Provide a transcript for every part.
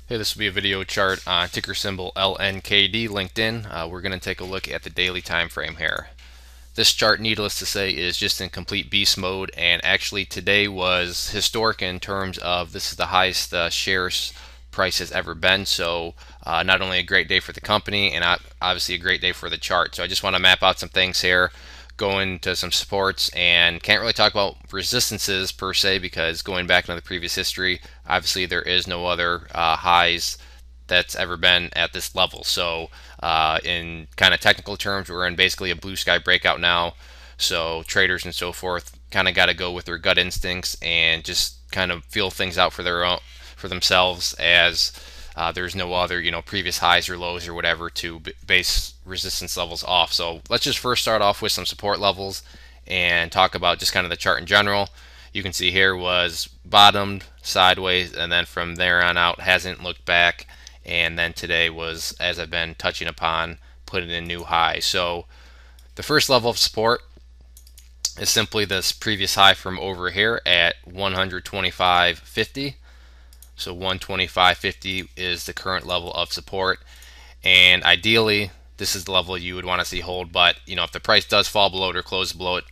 Hey, this will be a video chart on ticker symbol LNKD LinkedIn. We're going to take a look at the daily time frame here. This chart, needless to say, is just in complete beast mode, and actually today was historic in terms of this is the highest shares price has ever been. So not only a great day for the company and obviously a great day for the chart. So I just want to map out some things here, go into some supports, and can't really talk about resistances per se because going back into the previous history, obviously there is no other highs that's ever been at this level. So in kind of technical terms, we're in basically a blue sky breakout now. So traders and so forth kind of got to go with their gut instincts and just kind of feel things out for their own, for themselves, as there's no other previous highs or lows or whatever to base resistance levels off. So let's just first start off with some support levels and talk about just kind of the chart in general. You can see here was bottomed sideways, and then from there on out hasn't looked back, and then today was, as I've been touching upon, putting in new highs. So the first level of support is simply this previous high from over here at 125.50. So 125.50 is the current level of support, and ideally this is the level you would want to see hold. But if the price does fall below it or close below it,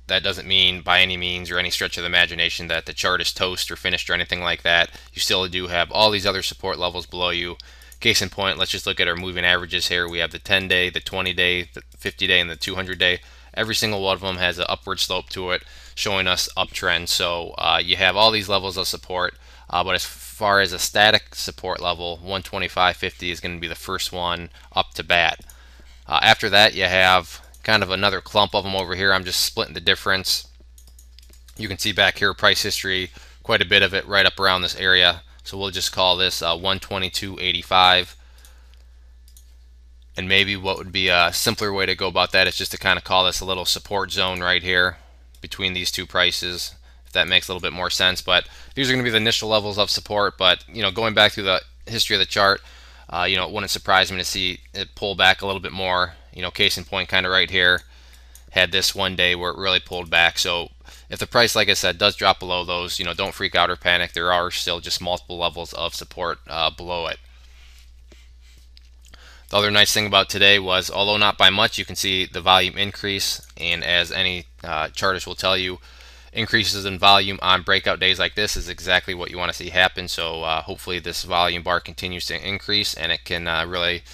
that doesn't mean by any means or any stretch of the imagination that the chart is toast or finished or anything like that. You still do have all these other support levels below you. Case in point, let's just look at our moving averages here. We have the 10-day, the 20-day, the 50-day, and the 200-day. Every single one of them has an upward slope to it, showing us uptrend. So you have all these levels of support, but as far as a static support level, 125.50 is going to be the first one up to bat. After that, you have kind of another clump of them over here. I'm just splitting the difference. You can see back here price history, quite a bit of it right up around this area. So we'll just call this 122.85. And maybe what would be a simpler way to go about that is just to kind of call this a little support zone right here between these two prices, if that makes a little bit more sense. But these are going to be the initial levels of support. But going back through the history of the chart, it wouldn't surprise me to see it pull back a little bit more. Case in point, kind of right here, had this one day where it really pulled back. So if the price, like I said, does drop below those, don't freak out or panic. There are still just multiple levels of support below it. The other nice thing about today was, although not by much, you can see the volume increase, and as any chartist will tell you, increases in volume on breakout days like this is exactly what you want to see happen. So hopefully this volume bar continues to increase, and it can really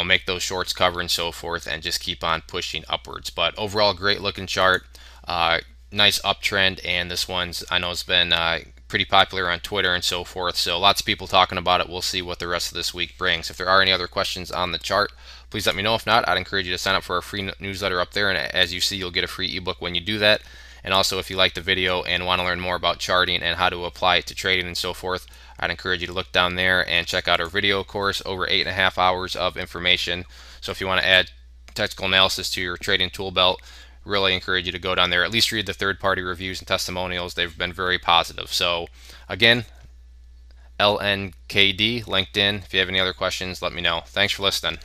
make those shorts cover and so forth, and just keep on pushing upwards. But overall, great looking chart, nice uptrend, and this one's, I know, it's been pretty popular on Twitter and so forth, so lots of people talking about it. We'll see what the rest of this week brings. If there are any other questions on the chart, please let me know. If not, I'd encourage you to sign up for a free newsletter up there, and as you see, you'll get a free ebook when you do that. And also, if you like the video and want to learn more about charting and how to apply it to trading and so forth, I'd encourage you to look down there and check out our video course, over 8.5 hours of information. So if you want to add technical analysis to your trading tool belt, really encourage you to go down there, at least read the third-party reviews and testimonials. They've been very positive. So again, LNKD LinkedIn. If you have any other questions, let me know. Thanks for listening.